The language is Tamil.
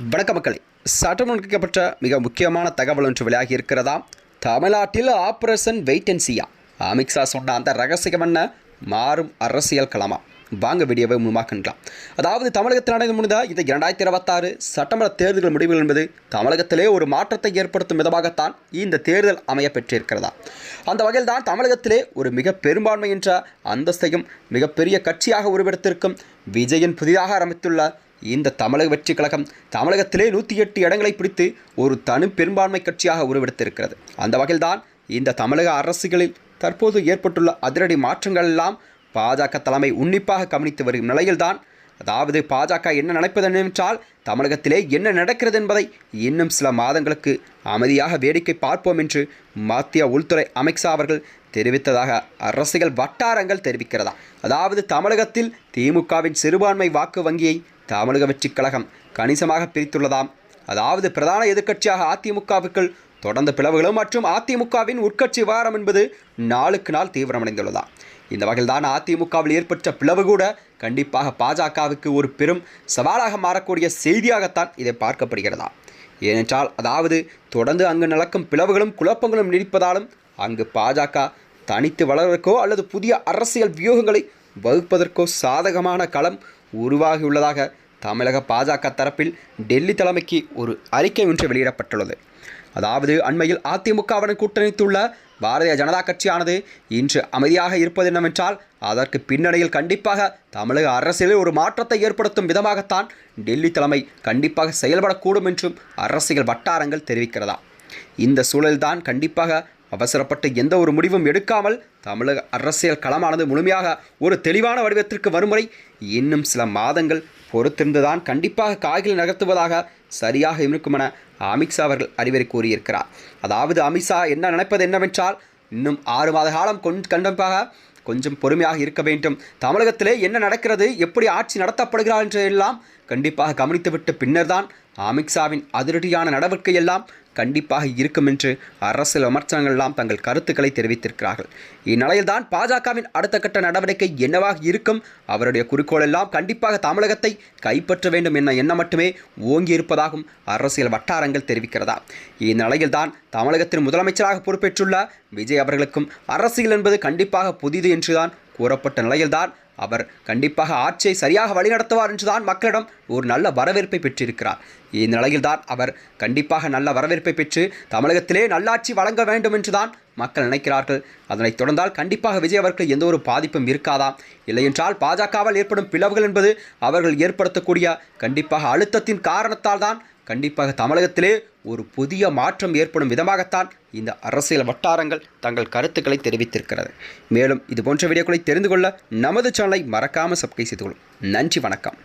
வணக்க மக்களே, சட்டமுன்வைக்கப்பட்ட மிக முக்கியமான தகவல் ஒன்று வெளியாகி இருக்கிறதா? தமிழ்நாட்டில் ஆபரேஷன் வெயிட் அண்ட் சீயா அமித்ஷா சொன்ன அந்த ரகசியம் என்ன? மாறும் அரசியல் களமா? வாங்க வீடியோவை முன்மாக்கலாம். அதாவது தமிழகத்தில் நடந்து முடிந்த இந்த 2026 சட்டமன்ற தேர்தல்கள் முடிவுகள் என்பது தமிழகத்திலே ஒரு மாற்றத்தை ஏற்படுத்தும் விதமாகத்தான் இந்த தேர்தல் அமைய பெற்றிருக்கிறதா. அந்த வகையில் தான் தமிழகத்திலே ஒரு மிக பெரும்பான்மை என்ற அந்தஸ்தையும் மிகப்பெரிய கட்சியாக உருவெடுத்திருக்கும் விஜயன் புதிதாக ஆரம்பித்துள்ள இந்த தமிழக வெற்றி கழகம் தமிழகத்திலே 108 இடங்களை பிடித்து ஒரு தனி பெரும்பான்மை கட்சியாக உருவெடுத்திருக்கிறது. அந்த வகையில்தான் இந்த தமிழக அரசியலில் தற்போது ஏற்பட்டுள்ள அதிரடி மாற்றங்கள் எல்லாம் பாஜக தலைமை உன்னிப்பாக கவனித்து வரும் நிலையில்தான், அதாவது பாஜக என்ன நினைப்பது என்றால் தமிழகத்திலே என்ன நடக்கிறது என்பதை இன்னும் சில மாதங்களுக்கு அமைதியாக வேடிக்கை பார்ப்போம் என்று மத்திய உள்துறை அமித்ஷா அவர்கள் தெரிவித்ததாக அரசியல் வட்டாரங்கள் தெரிவிக்கிறதா. அதாவது தமிழகத்தில் திமுகவின் சிறுபான்மை வாக்கு வங்கியை தமிழக வெற்றிக் கழகம் கணிசமாக பிரித்துள்ளதாம். அதாவது பிரதான எதிர்க்கட்சியாக அதிமுகவுக்குள் தொடர்ந்த பிளவுகளும் மற்றும் அதிமுகவின் உட்கட்சி விவகாரம் என்பது நாளுக்கு நாள் தீவிரமடைந்துள்ளதா. இந்த வகையில்தான் அதிமுகவில் ஏற்பட்ட பிளவு கூட கண்டிப்பாக பாஜகவுக்கு ஒரு பெரும் சவாலாக மாறக்கூடிய செய்தியாகத்தான் இதை பார்க்கப்படுகிறதா. ஏனென்றால் அதாவது தொடர்ந்து அங்கு நடக்கும் பிளவுகளும் குழப்பங்களும் நீடிப்பதாலும் அங்கு பாஜக தனித்து வளர்வதற்கோ அல்லது புதிய அரசியல் வியூகங்களை வகுப்பதற்கோ சாதகமான களம் உருவாகியுள்ளதாக தமிழக பாஜக தரப்பில் டெல்லி தலைமைக்கு ஒரு அறிக்கை ஒன்று வெளியிடப்பட்டுள்ளது. அதாவது அண்மையில் அதிமுகவுடன் கூட்டணித்துள்ள பாரதிய ஜனதா கட்சியானது இன்று அமைதியாக இருப்பது என்னவென்றால் அதற்கு பின்னணியில் கண்டிப்பாக தமிழக அரசியலில் ஒரு மாற்றத்தை ஏற்படுத்தும் விதமாகத்தான் டெல்லி தலைமை கண்டிப்பாக செயல்படக்கூடும் என்றும் அரசியல் வட்டாரங்கள் தெரிவிக்கிறதா. இந்த சூழல்தான் கண்டிப்பாக அவசரப்பட்டு எந்த ஒரு முடிவும் எடுக்காமல் தமிழக அரசியல் களமானது முழுமையாக ஒரு தெளிவான வடிவத்திற்கு வரும் வரை இன்னும் சில மாதங்கள் பொறுத்திருந்துதான் கண்டிப்பாக காய்கள் நகர்த்துவதாக சரியாக இருக்கும் என அமித்ஷா அவர்கள் அறிவுரை கூறியிருக்கிறார். அதாவது அமித்ஷா என்ன நினைப்பது என்னவென்றால் இன்னும் 6 மாத காலம் கண்டிப்பாக கொஞ்சம் பொறுமையாக இருக்க வேண்டும். தமிழகத்திலே என்ன நடக்கிறது, எப்படி ஆட்சி நடத்தப்படுகிறார் என்றெல்லாம் கண்டிப்பாக கவனித்துவிட்டு பின்னர் தான் அமித்ஷாவின் அதிரடியான நடவடிக்கை எல்லாம் கண்டிப்பாக இருக்கும் என்று அரசியல் விமர்சனங்கள் எல்லாம் தங்கள் கருத்துக்களை தெரிவித்திருக்கிறார்கள். இந்நிலையில்தான் பாஜகவின் அடுத்த கட்ட நடவடிக்கை என்னவாக இருக்கும், அவருடைய குறிக்கோள் எல்லாம் கண்டிப்பாக தமிழகத்தை கைப்பற்ற வேண்டும் என்ற எண்ணம் மட்டுமே ஓங்கி இருப்பதாகவும் அரசியல் வட்டாரங்கள் தெரிவிக்கிறதா. இந்நிலையில்தான் தமிழகத்தின் முதலமைச்சராக பொறுப்பேற்றுள்ள விஜய் அவர்களுக்கும் அரசியல் என்பது கண்டிப்பாக புதிது என்றுதான் கூறப்பட்ட நிலையில்தான் அவர் கண்டிப்பாக ஆட்சியை சரியாக வழிநடத்துவார் என்றுதான் மக்களிடம் ஒரு நல்ல வரவேற்பை பெற்றிருக்கிறார். இந்நிலையில்தான் அவர் கண்டிப்பாக நல்ல வரவேற்பை பெற்று தமிழகத்திலே நல்லாட்சி வழங்க வேண்டும் என்றுதான் மக்கள் நினைக்கிறார்கள். அதனைத் தொடர்ந்தால் கண்டிப்பாக விஜய் அவர்கள் எந்த ஒரு பாதிப்பும் இருக்காதாம். இல்லையென்றால் பாஜகவால் ஏற்படும் பிளவுகள் என்பது அவர்கள் ஏற்படுத்தக்கூடிய கண்டிப்பாக அழுத்தத்தின் காரணத்தால் தான் கண்டிப்பாக தமிழகத்திலே ஒரு புதிய மாற்றம் ஏற்படும் விதமாகத்தான் இந்த அரசியல் வட்டாரங்கள் தங்கள் கருத்துக்களை தெரிவித்திருக்கிறது. மேலும் இதுபோன்ற வீடியோக்களை தெரிந்து கொள்ள நமது சேனலை மறக்காமல் சப்ஸ்கிரைப் செய்து கொள்ளும். நன்றி, வணக்கம்.